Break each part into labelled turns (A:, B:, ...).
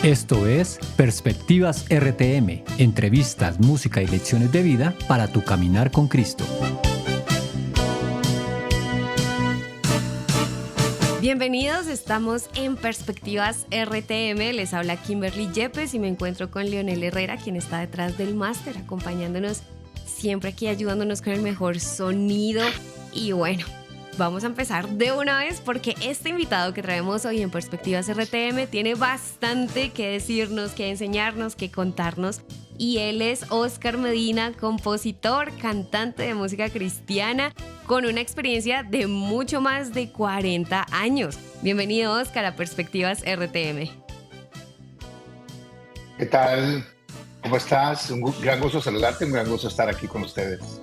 A: Esto es Perspectivas RTM, entrevistas, música y lecciones de vida para tu caminar con Cristo.
B: Bienvenidos, estamos en Perspectivas RTM, les habla Kimberly Yepes y me encuentro con Leonel Herrera, quien está detrás del máster, acompañándonos siempre aquí, ayudándonos con el mejor sonido. Y bueno, vamos a empezar de una vez porque este invitado que traemos hoy en Perspectivas RTM tiene bastante que decirnos, que enseñarnos, que contarnos. Y él es Óscar Medina, compositor, cantante de música cristiana, con una experiencia de mucho más de 40 años. Bienvenido, Óscar, a Perspectivas RTM.
C: ¿Qué tal? ¿Cómo estás? Un gran gusto saludarte, un gran gusto estar aquí con ustedes.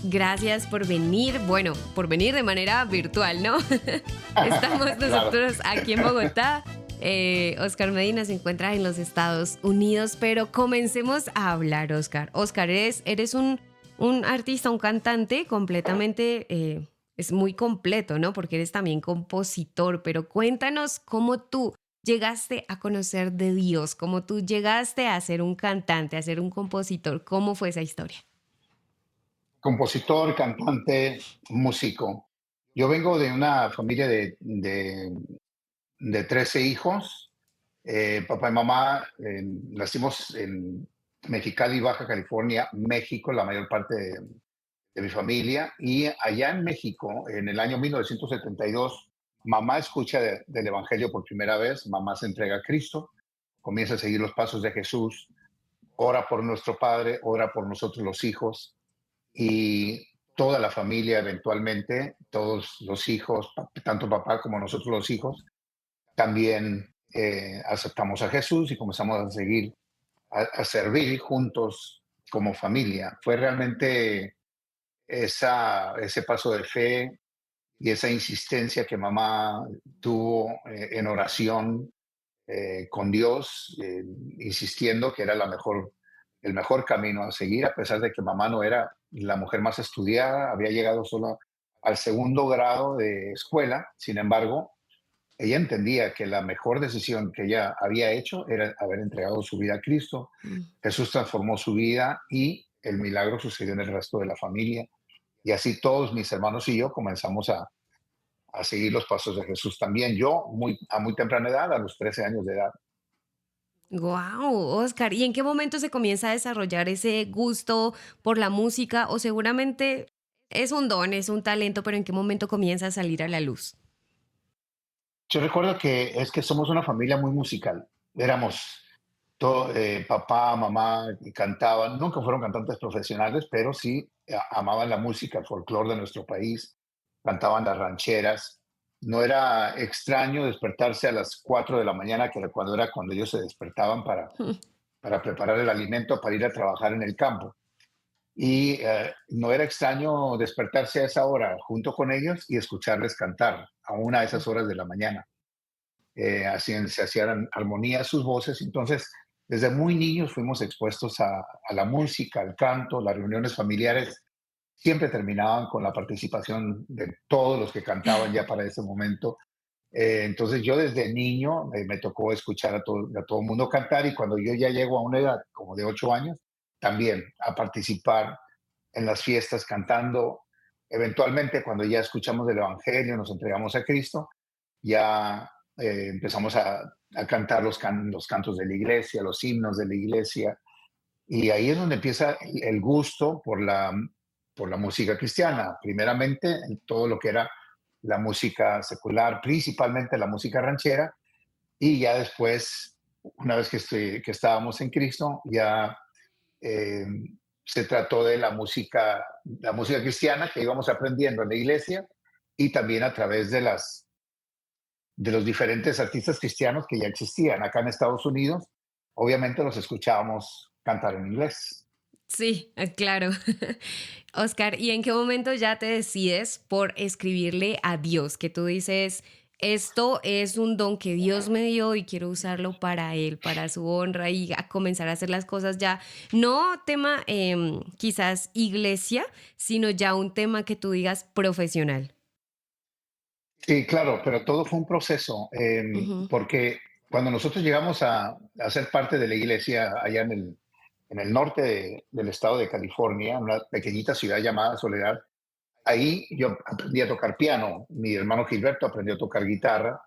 B: Gracias por venir, bueno, por venir de manera virtual, ¿no? Estamos nosotros aquí en Bogotá. Óscar Medina se encuentra en los Estados Unidos, pero comencemos a hablar, Óscar. Óscar, eres un artista, un cantante completamente, es muy completo, ¿no? Porque eres también compositor, pero cuéntanos cómo tú llegaste a conocer de Dios, cómo tú llegaste a ser un cantante, a ser un compositor. ¿Cómo fue esa historia?
C: Compositor, cantante, músico. Yo vengo de una familia de 13 hijos. Papá y mamá nacimos en Mexicali, Baja California, México, la mayor parte de mi familia. Y allá en México, en el año 1972, mamá escucha del Evangelio por primera vez, mamá se entrega a Cristo, comienza a seguir los pasos de Jesús, ora por nuestro Padre, ora por nosotros los hijos. Y toda la familia eventualmente, todos los hijos, tanto papá como nosotros los hijos, también aceptamos a Jesús y comenzamos a seguir, a servir juntos como familia. Fue realmente ese paso de fe y esa insistencia que mamá tuvo en oración con Dios, insistiendo que era el mejor camino a seguir, a pesar de que mamá no era la mujer más estudiada, había llegado solo al segundo grado de escuela. Sin embargo, ella entendía que la mejor decisión que ella había hecho era haber entregado su vida a Cristo. Jesús transformó su vida y el milagro sucedió en el resto de la familia. Y así todos mis hermanos y yo comenzamos a seguir los pasos de Jesús también. Yo a muy temprana edad, a los 13 años de edad.
B: Wow, Óscar, ¿y en qué momento se comienza a desarrollar ese gusto por la música? O seguramente es un don, es un talento, pero ¿en qué momento comienza a salir a la luz?
C: Yo recuerdo que es que somos una familia muy musical. Éramos papá, mamá, y cantaban. Nunca fueron cantantes profesionales, pero sí amaban la música, el folclore de nuestro país. Cantaban las rancheras. No era extraño despertarse a las 4 de la mañana, que era cuando ellos se despertaban para preparar el alimento para ir a trabajar en el campo. Y no era extraño despertarse a esa hora junto con ellos y escucharles cantar a una de esas horas de la mañana. Se hacían armonía sus voces. Entonces, desde muy niños fuimos expuestos a la música, al canto. Las reuniones familiares siempre terminaban con la participación de todos los que cantaban ya para ese momento. Entonces yo desde niño me tocó escuchar a todo el mundo cantar, y cuando yo ya llego a una edad como de 8 años, también a participar en las fiestas cantando. Eventualmente, cuando ya escuchamos del Evangelio, nos entregamos a Cristo, ya empezamos a cantar los cantos de la iglesia, los himnos de la iglesia, y ahí es donde empieza el gusto por la música cristiana. Primeramente, en todo lo que era la música secular, principalmente la música ranchera, y ya después, una vez que estábamos en Cristo, ya eh, se trató de la música cristiana que íbamos aprendiendo en la iglesia, y también a través de los diferentes artistas cristianos que ya existían acá en Estados Unidos. Obviamente los escuchábamos cantar en inglés.
B: Sí, claro. Óscar, ¿y en qué momento ya te decides por escribirle a Dios? Que tú dices, esto es un don que Dios me dio y quiero usarlo para Él, para su honra y a comenzar a hacer las cosas ya, no tema quizás iglesia, sino ya un tema que tú digas profesional.
C: Sí, claro, pero todo fue un proceso,
B: Ujú.
C: porque cuando nosotros llegamos a ser parte de la iglesia allá en el norte del estado de California, una pequeñita ciudad llamada Soledad, ahí yo aprendí a tocar piano. Mi hermano Gilberto aprendió a tocar guitarra.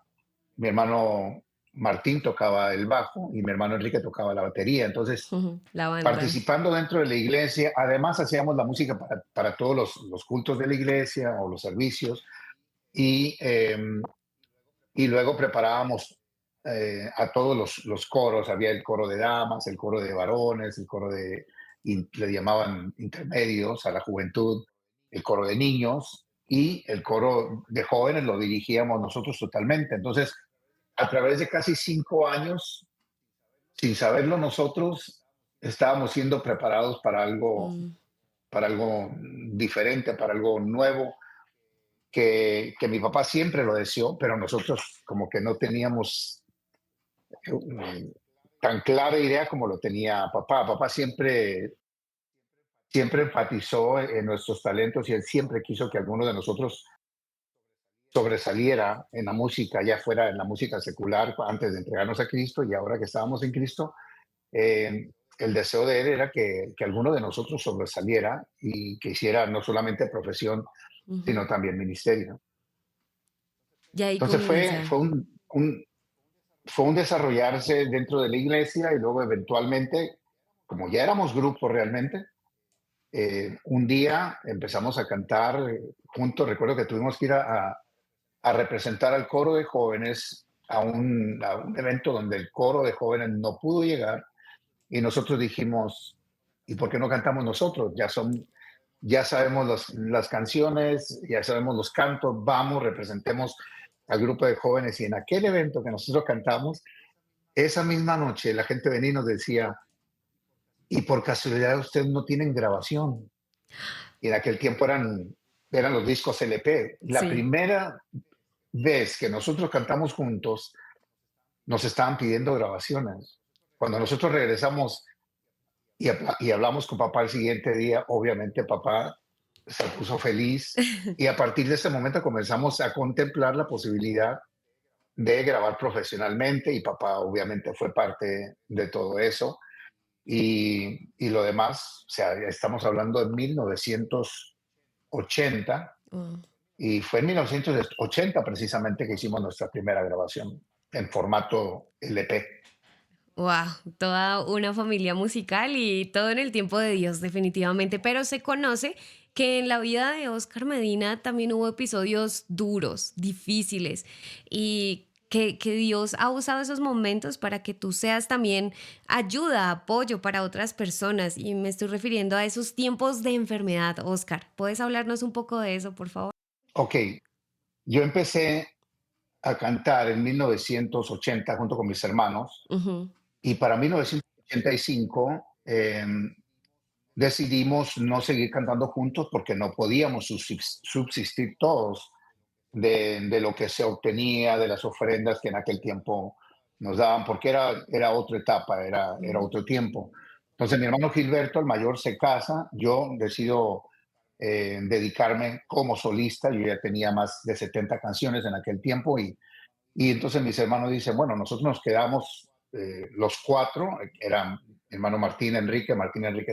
C: Mi hermano Martín tocaba el bajo y mi hermano Enrique tocaba la batería. Entonces,
B: La banda.
C: participando dentro de la iglesia, además hacíamos la música para todos los cultos de la iglesia o los servicios y, y luego preparábamos a todos los coros. Había el coro de damas, el coro de varones, el coro de, le llamaban intermedios a la juventud, el coro de niños y el coro de jóvenes lo dirigíamos nosotros totalmente. Entonces, a través de casi 5 años, sin saberlo nosotros, estábamos siendo preparados
B: Mm,
C: para algo diferente, para algo nuevo, que mi papá siempre lo deseó, pero nosotros como que no teníamos tan clara idea como lo tenía papá. Papá siempre enfatizó en nuestros talentos y él siempre quiso que alguno de nosotros sobresaliera en la música, ya fuera en la música secular antes de entregarnos a Cristo y ahora que estábamos en Cristo, el deseo de él era que alguno de nosotros sobresaliera y que hiciera no solamente profesión,
B: ujú.
C: sino también ministerio.
B: Y ahí
C: Entonces
B: comienza.
C: fue un desarrollarse dentro de la iglesia y luego eventualmente, como ya éramos grupo realmente, un día empezamos a cantar juntos. Recuerdo que tuvimos que ir a representar al coro de jóvenes a un evento donde el coro de jóvenes no pudo llegar y nosotros dijimos, ¿y por qué no cantamos nosotros? Ya sabemos las canciones, ya sabemos los cantos, vamos, representemos al grupo de jóvenes. Y en aquel evento que nosotros cantamos, esa misma noche la gente venía y nos decía, y por casualidad ustedes no tienen grabación. Y en aquel tiempo eran los discos LP. La
B: Sí.
C: primera vez que nosotros cantamos juntos, nos estaban pidiendo grabaciones. Cuando nosotros regresamos y hablamos con papá el siguiente día, obviamente papá se puso feliz y a partir de ese momento comenzamos a contemplar la posibilidad de grabar profesionalmente y papá obviamente fue parte de todo eso y lo demás, o sea, estamos hablando de 1980
B: Oh.
C: y fue en 1980 precisamente que hicimos nuestra primera grabación en formato LP.
B: Wow, toda una familia musical y todo en el tiempo de Dios, definitivamente. Pero se conoce que en la vida de Oscar Medina también hubo episodios duros, difíciles, y que Dios ha usado esos momentos para que tú seas también ayuda, apoyo para otras personas. Y me estoy refiriendo a esos tiempos de enfermedad, Oscar. ¿Puedes hablarnos un poco de eso, por favor?
C: Ok, yo empecé a cantar en 1980 junto con mis hermanos
B: Ujú.
C: y para 1985 decidimos no seguir cantando juntos porque no podíamos subsistir todos de lo que se obtenía, de las ofrendas que en aquel tiempo nos daban, porque era otra etapa, era
B: Mm.
C: otro tiempo. Entonces mi hermano Gilberto, el mayor, se casa, yo decido dedicarme como solista, yo ya tenía más de 70 canciones en aquel tiempo y entonces mis hermanos dicen, bueno, nosotros nos quedamos los cuatro, eran mi hermano Martín y Enrique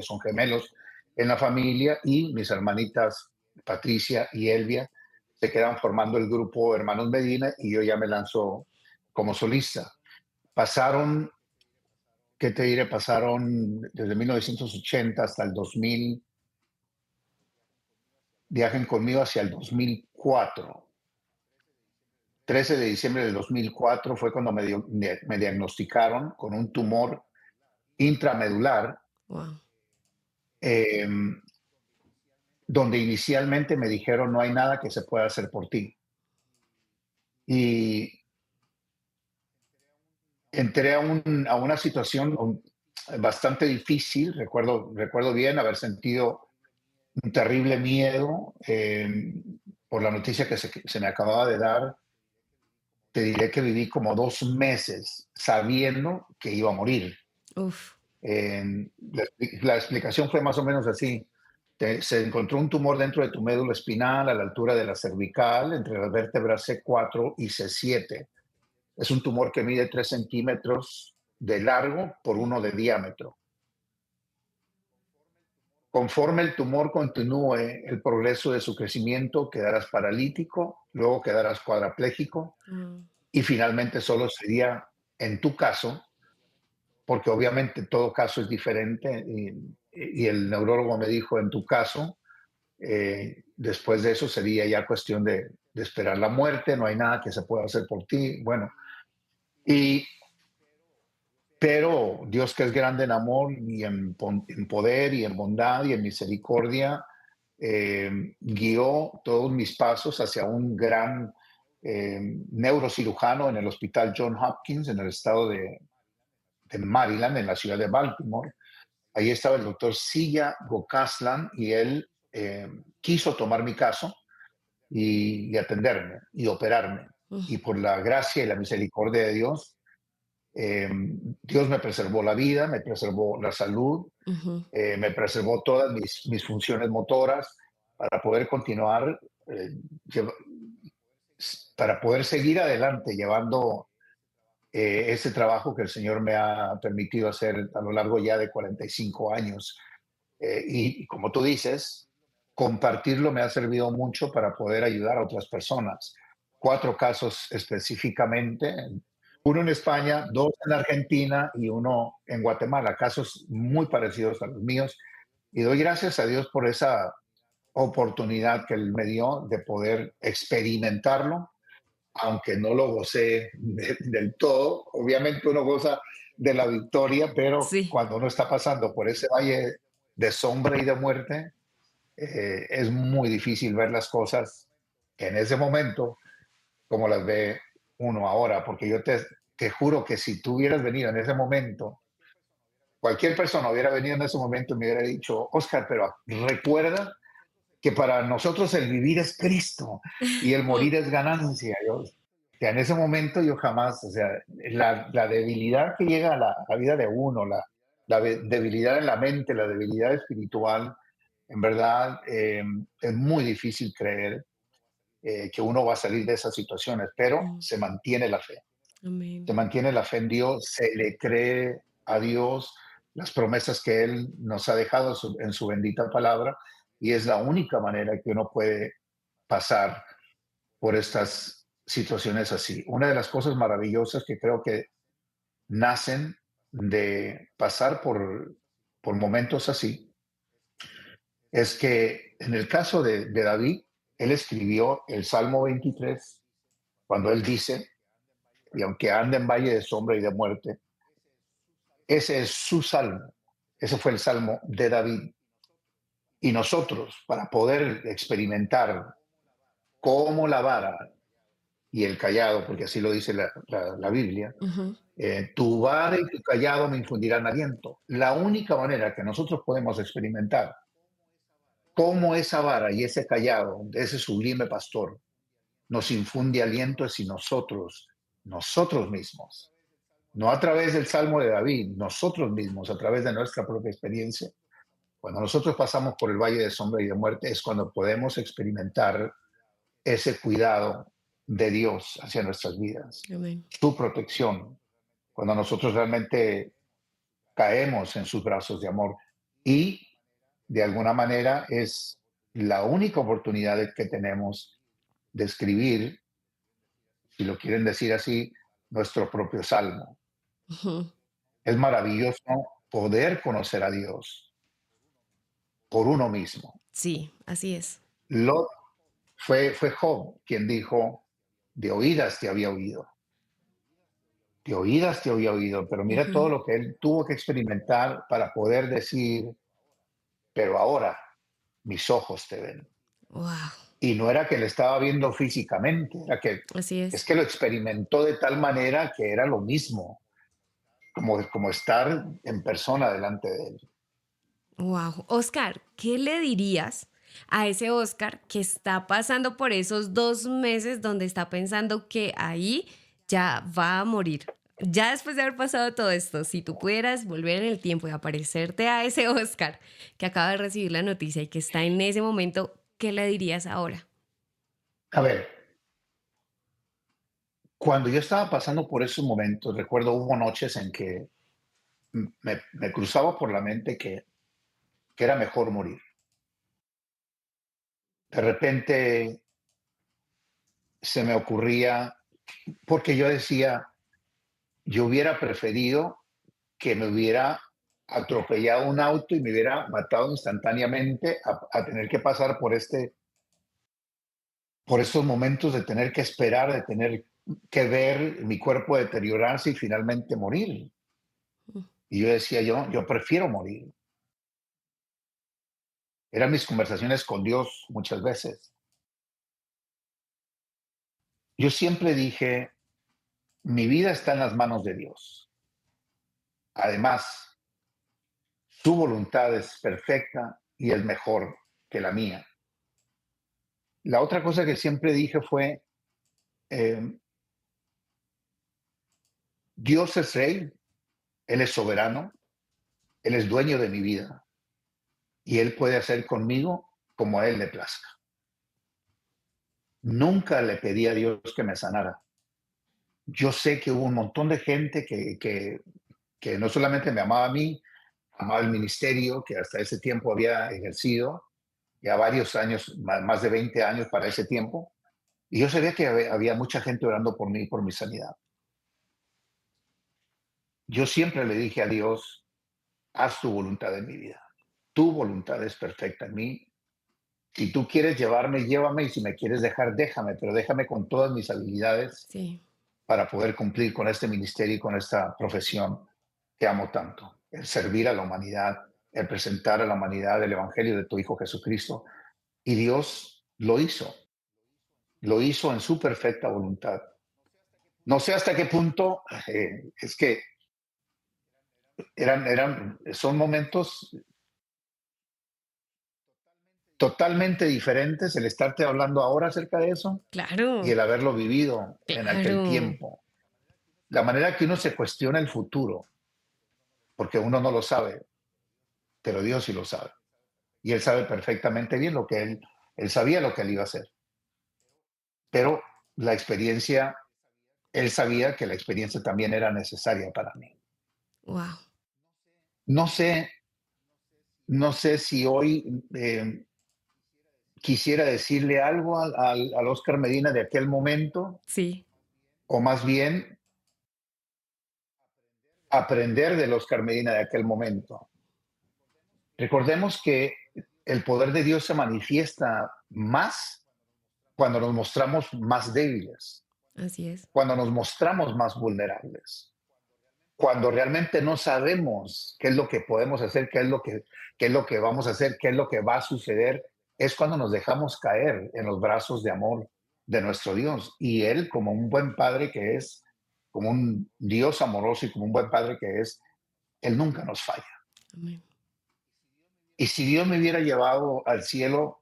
C: son gemelos en la familia y mis hermanitas Patricia y Elvia se quedan formando el grupo Hermanos Medina y yo ya me lanzo como solista. Pasaron, ¿qué te diré? Pasaron desde 1980 hasta el 2000, viajen conmigo hacia el 2004. 13 de diciembre del 2004 fue cuando me diagnosticaron con un tumor intramedular,
B: Wow.
C: eh, donde inicialmente me dijeron no hay nada que se pueda hacer por ti. Y entré a una situación bastante difícil, recuerdo bien haber sentido un terrible miedo por la noticia que se me acababa de dar. Te diré que viví como 2 meses sabiendo que iba a morir.
B: Uf.
C: La explicación fue más o menos así. Se encontró un tumor dentro de tu médula espinal a la altura de la cervical, entre las vértebras C4 y C7. Es un tumor que mide 3 centímetros de largo por 1 de diámetro. Conforme el tumor continúe el progreso de su crecimiento, quedarás paralítico, luego quedarás cuadraplégico
B: Mm,
C: y finalmente solo sería, en tu caso, porque obviamente todo caso es diferente y el neurólogo me dijo, en tu caso, después de eso sería ya cuestión de esperar la muerte, no hay nada que se pueda hacer por ti. Bueno, y pero Dios, que es grande en amor y en poder y en bondad y en misericordia, guió todos mis pasos hacia un gran neurocirujano en el Hospital John Hopkins, en el estado de Maryland, en la ciudad de Baltimore. Ahí estaba el doctor Silla Gokaslan y él quiso tomar mi caso y atenderme y operarme.
B: mm,
C: Y por la gracia y la misericordia de Dios, eh, Dios me preservó la vida, me preservó la salud,
B: ujú.
C: me preservó todas mis funciones motoras para poder continuar, eh, lleva- para poder seguir adelante llevando ese trabajo que el Señor me ha permitido hacer a lo largo ya de 45 años. Y como tú dices, compartirlo me ha servido mucho para poder ayudar a otras personas. 4 casos específicamente, uno en España, 2 en Argentina y uno en Guatemala, casos muy parecidos a los míos. Y doy gracias a Dios por esa oportunidad que Él me dio de poder experimentarlo, aunque no lo gocé del todo. Obviamente uno goza de la victoria, pero
B: Sí.
C: cuando uno está pasando por ese valle de sombra y de muerte, es muy difícil ver las cosas en ese momento como las ve uno ahora, porque yo te juro que si tú hubieras venido en ese momento, cualquier persona hubiera venido en ese momento y me hubiera dicho, Oscar, pero recuerda que para nosotros el vivir es Cristo y el morir es ganancia. Yo, que en ese momento yo jamás, o sea, la debilidad que llega a la vida de uno, debilidad en la mente, la debilidad espiritual, en verdad es muy difícil creer que uno va a salir de esas situaciones, pero
B: Mm,
C: se
B: amén.
C: mantiene la fe en Dios, se le cree a Dios las promesas que Él nos ha dejado en su bendita palabra y es la única manera que uno puede pasar por estas situaciones así. Una de las cosas maravillosas que creo que nacen de pasar por momentos así es que en el caso de David, él escribió el Salmo 23 cuando él dice, y aunque ande en valle de sombra y de muerte, ese es su salmo. Ese fue el salmo de David. Y nosotros, para poder experimentar cómo la vara y el callado, porque así lo dice la Biblia,
B: Ujú.
C: tu vara y tu callado me infundirán aliento. La única manera que nosotros podemos experimentar cómo esa vara y ese callado de ese sublime pastor nos infunde aliento es si nosotros mismos, no a través del Salmo de David, nosotros mismos, a través de nuestra propia experiencia. Cuando nosotros pasamos por el valle de sombra y de muerte es cuando podemos experimentar ese cuidado de Dios hacia nuestras vidas,
B: Amén.
C: su protección, cuando nosotros realmente caemos en sus brazos de amor. Y de alguna manera es la única oportunidad que tenemos de escribir, si lo quieren decir así, nuestro propio salmo.
B: Ujú.
C: Es maravilloso poder conocer a Dios por uno mismo.
B: Sí, así es.
C: Lot fue Job quien dijo, de oídas te había oído, de oídas te había oído, pero mira todo
B: Ujú.
C: lo que él tuvo que experimentar para poder decir, pero ahora mis ojos te ven.
B: Wow,
C: Y no era que le estaba viendo físicamente, era que
B: así
C: es
B: es.
C: que lo experimentó de tal manera que era lo mismo, como estar en persona delante de él.
B: Wow. Oscar, ¿qué le dirías a ese Oscar que está pasando por esos 2 meses donde está pensando que ahí ya va a morir? Ya después de haber pasado todo esto, si tú pudieras volver en el tiempo y aparecerte a ese Oscar que acaba de recibir la noticia y que está en ese momento, ¿qué le dirías ahora?
C: A ver, Cuando yo estaba pasando por esos momentos, recuerdo hubo noches en que me cruzaba por la mente que era mejor morir. De repente se me ocurría, porque yo decía, yo hubiera preferido que me hubiera atropellado un auto y me hubiera matado instantáneamente a tener que pasar por estos momentos de tener que esperar, de tener que ver mi cuerpo deteriorarse y finalmente morir.
B: Mm.
C: Y yo decía, yo prefiero morir. Eran mis conversaciones con Dios muchas veces. Yo siempre dije, mi vida está en las manos de Dios. Además, su voluntad es perfecta y es mejor que la mía. La otra cosa que siempre dije fue, eh, Dios es rey, Él es soberano, Él es dueño de mi vida y Él puede hacer conmigo como a Él le plazca. Nunca le pedí a Dios que me sanara. Yo sé que hubo un montón de gente que no solamente me amaba a mí, amaba el ministerio que hasta ese tiempo había ejercido, ya varios años, más de 20 años para ese tiempo, y yo sabía que había mucha gente orando por mí, por mi sanidad. Yo siempre le dije a Dios, haz tu voluntad en mi vida. Tu voluntad es perfecta en mí. Si tú quieres llevarme, llévame, y si me quieres dejar, déjame, pero déjame con todas mis habilidades
B: Sí.
C: para poder cumplir con este ministerio y con esta profesión que amo tanto, el servir a la humanidad, el presentar a la humanidad el Evangelio de tu Hijo Jesucristo. Y Dios lo hizo en su perfecta voluntad. No sé hasta qué punto, es que son momentos totalmente diferentes el estarte hablando ahora acerca de eso y
B: Claro,
C: el haberlo vivido en aquel
B: claro.
C: tiempo. La manera que uno se cuestiona el futuro, porque uno no lo sabe, pero Dios sí lo sabe. Y Él sabe perfectamente bien él sabía lo que Él iba a hacer. Pero la experiencia, Él sabía que la experiencia también era necesaria para mí.
B: Wow.
C: No sé, no sé si hoy quisiera decirle algo al Oscar Medina de aquel momento,
B: Sí,
C: o más bien aprender del Oscar Medina de aquel momento. Recordemos que el poder de Dios se manifiesta más cuando nos mostramos más débiles,
B: así es.
C: cuando nos mostramos más vulnerables, cuando realmente no sabemos qué es lo que podemos hacer, qué es lo que vamos a hacer, qué es lo que va a suceder, es cuando nos dejamos caer en los brazos de amor de nuestro Dios. Y Él, como un buen padre que es, como un Dios amoroso y como un buen padre que es, Él nunca nos falla.
B: Amén.
C: Y si Dios me hubiera llevado al cielo,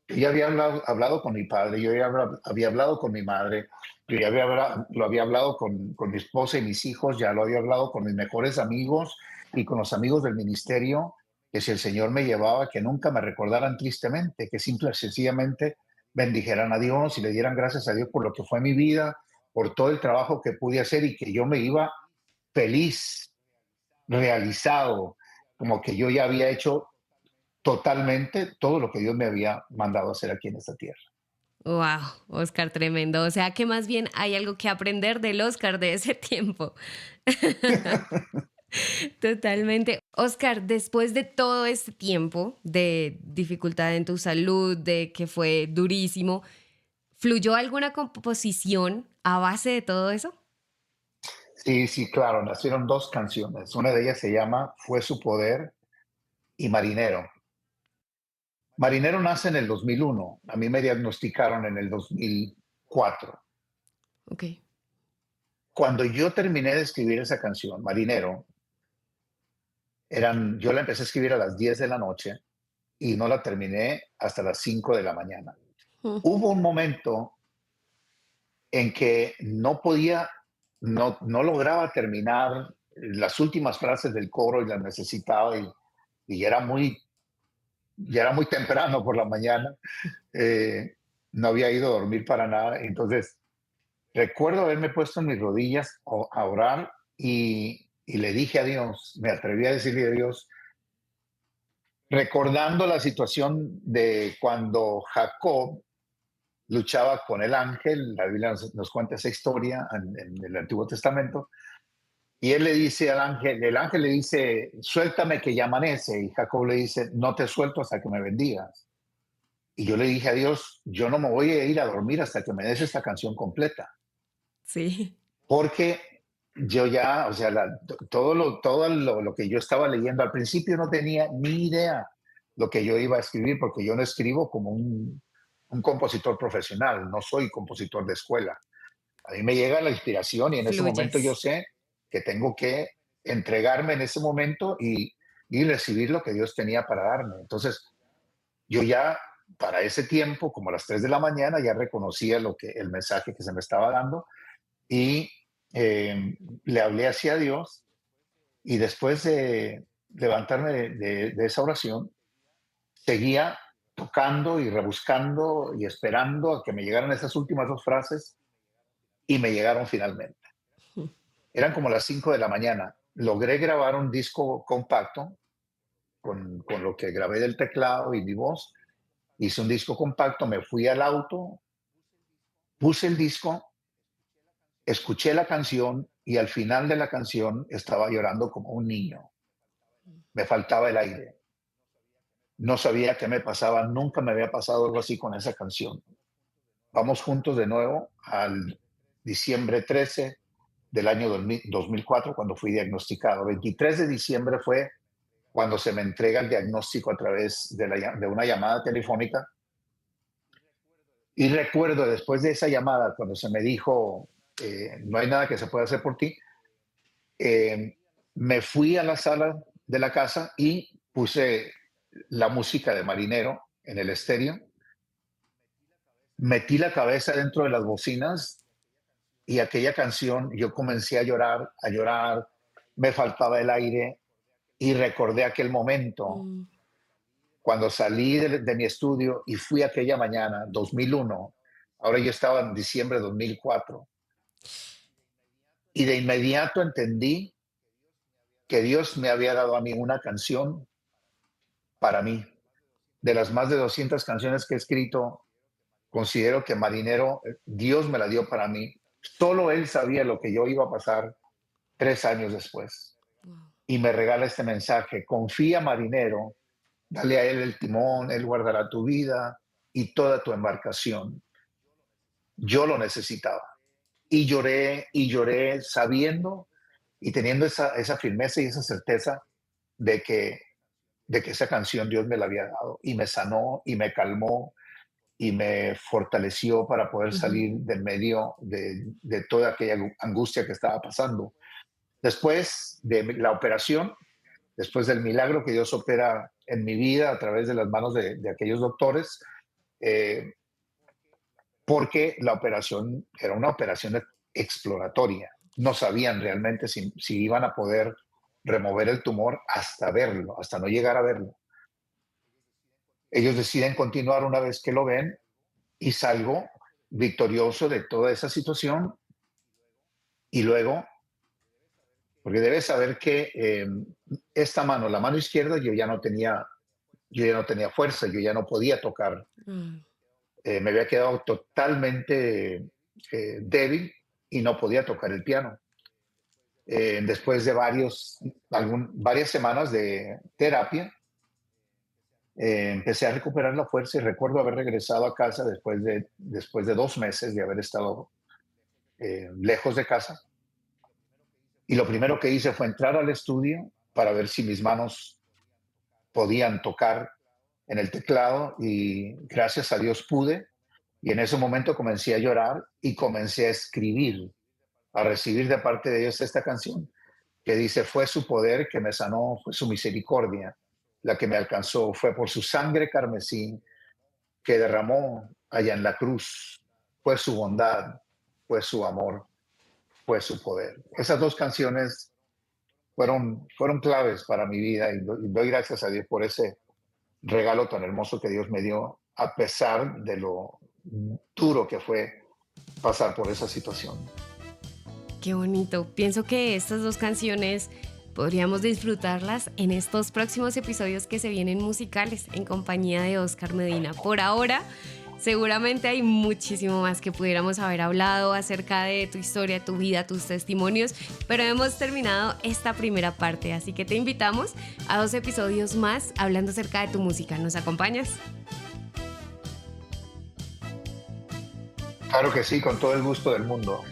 C: yo ya había hablado con mi padre, yo ya había hablado con mi madre, yo ya lo había hablado con mi esposa y mis hijos, ya lo había hablado con mis mejores amigos y con los amigos del ministerio, que si el Señor me llevaba, que nunca me recordaran tristemente, que simple y sencillamente bendijeran a Dios y le dieran gracias a Dios por lo que fue mi vida, por todo el trabajo que pude hacer y que yo me iba feliz, realizado, como que yo ya había hecho totalmente todo lo que Dios me había mandado hacer aquí en esta tierra.
B: Wow, Oscar, tremendo. O sea que más bien hay algo que aprender del Oscar de ese tiempo. Totalmente. Oscar, después de todo este tiempo de dificultad en tu salud, de que fue durísimo, ¿fluyó alguna composición a base de todo eso?
C: Sí, sí, claro, nacieron dos canciones. Una de ellas se llama Fue su poder y Marinero. Marinero nace en el 2001. A mí me diagnosticaron en el 2004.
B: Ok,
C: Cuando yo terminé de escribir esa canción, Marinero, yo la empecé a escribir a las 10 de la noche y no la terminé hasta las 5 de la mañana.
B: mm,
C: Hubo un momento en que no lograba terminar las últimas frases del coro y las necesitaba y ya era muy temprano por la mañana, no había ido a dormir para nada, entonces recuerdo haberme puesto en mis rodillas a orar y le dije a Dios, me atreví a decirle a Dios, recordando la situación de cuando Jacob luchaba con el ángel, la Biblia nos cuenta esa historia en el Antiguo Testamento, y él le dice al ángel, el ángel le dice, suéltame que ya amanece, y Jacob le dice, no te suelto hasta que me bendigas. Y yo le dije a Dios, yo no me voy a ir a dormir hasta que me des esta canción completa,
B: Sí,
C: porque yo ya, o sea, todo lo que yo estaba leyendo al principio no tenía ni idea lo que yo iba a escribir, porque yo no escribo como un compositor profesional, no soy compositor de escuela. A mí me llega la inspiración y en ese momento yo
B: fluyes.
C: sé que tengo que entregarme en ese momento y recibir lo que Dios tenía para darme. Entonces, yo ya para ese tiempo, como a las 3 de la mañana, ya reconocía el mensaje que se me estaba dando y le hablé hacia Dios y después de levantarme de esa oración, seguía tocando y rebuscando y esperando a que me llegaran esas últimas dos frases y me llegaron finalmente. Eran como las 5 de la mañana. Logré grabar un disco compacto con lo que grabé del teclado y mi voz. Hice un disco compacto, me fui al auto, puse el disco, escuché la canción y al final de la canción estaba llorando como un niño. Me faltaba el aire. No sabía qué me pasaba, nunca me había pasado algo así con esa canción. Vamos juntos de nuevo al diciembre 13 del año 2004, cuando fui diagnosticado. 23 de diciembre fue cuando se me entrega el diagnóstico a través de una llamada telefónica. Y recuerdo después de esa llamada, cuando se me dijo, no hay nada que se pueda hacer por ti, eh, me fui a la sala de la casa y puse la música de Marinero en el estéreo, metí la cabeza dentro de las bocinas y aquella canción, yo comencé a llorar, me faltaba el aire y recordé aquel momento
B: Mm,
C: cuando salí de mi estudio y fui aquella mañana, 2001, ahora yo estaba en diciembre de 2004, y de inmediato entendí que Dios me había dado a mí una canción para mí. De las más de 200 canciones que he escrito, considero que Marinero, Dios me la dio para mí. Solo Él sabía lo que yo iba a pasar 3 años después.
B: wow.
C: Y me regala este mensaje, confía Marinero, dale a Él el timón, Él guardará tu vida y toda tu embarcación. Yo lo necesitaba. Y lloré sabiendo y teniendo esa firmeza y esa certeza de que, de que esa canción Dios me la había dado y me sanó y me calmó y me fortaleció para poder
B: Ujú.
C: salir de medio de toda aquella angustia que estaba pasando. Después de la operación, después del milagro que Dios opera en mi vida a través de las manos de aquellos doctores, eh, porque la operación era una operación exploratoria. No sabían realmente si iban a poder remover el tumor hasta verlo, hasta no llegar a verlo. Ellos deciden continuar una vez que lo ven y salgo victorioso de toda esa situación y luego, porque debes saber que esta mano, la mano izquierda, yo ya no tenía fuerza, yo ya no podía tocar,
B: Ah,
C: me había quedado totalmente débil y no podía tocar el piano. Después de varias semanas de terapia, empecé a recuperar la fuerza y recuerdo haber regresado a casa después de 2 meses de haber estado lejos de casa. Y lo primero que hice fue entrar al estudio para ver si mis manos podían tocar en el teclado y gracias a Dios pude. Y en ese momento comencé a llorar y comencé a escribir, a recibir de parte de Dios esta canción que dice, fue su poder que me sanó, fue su misericordia la que me alcanzó, fue por su sangre carmesí que derramó allá en la cruz, fue su bondad, fue su amor, fue su poder. Esas dos canciones fueron claves para mi vida y doy gracias a Dios por ese regalo tan hermoso que Dios me dio, a pesar de lo duro que fue pasar por esa situación.
B: Qué bonito. Pienso que estas dos canciones podríamos disfrutarlas en estos próximos episodios que se vienen musicales en compañía de Oscar Medina. Por ahora, seguramente hay muchísimo más que pudiéramos haber hablado acerca de tu historia, tu vida, tus testimonios, pero hemos terminado esta primera parte, así que te invitamos a 2 episodios más hablando acerca de tu música. ¿Nos acompañas?
C: Claro que sí, con todo el gusto del mundo.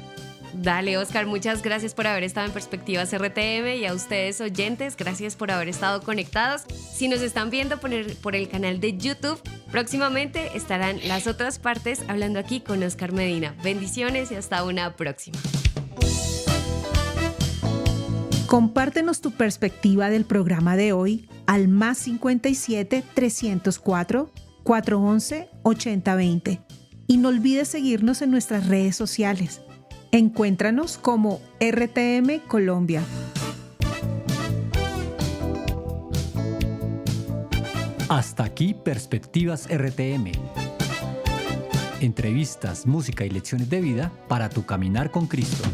B: Dale, Oscar, muchas gracias por haber estado en Perspectivas RTM, y a ustedes oyentes, gracias por haber estado conectados. Si nos están viendo por el canal de YouTube, próximamente estarán las otras partes hablando aquí con Oscar Medina. Bendiciones y hasta una próxima.
D: Compártenos tu perspectiva del programa de hoy al +57 304 411 8020 y no olvides seguirnos en nuestras redes sociales. Encuéntranos como RTM Colombia.
A: Hasta aquí Perspectivas RTM. Entrevistas, música y lecciones de vida para tu caminar con Cristo.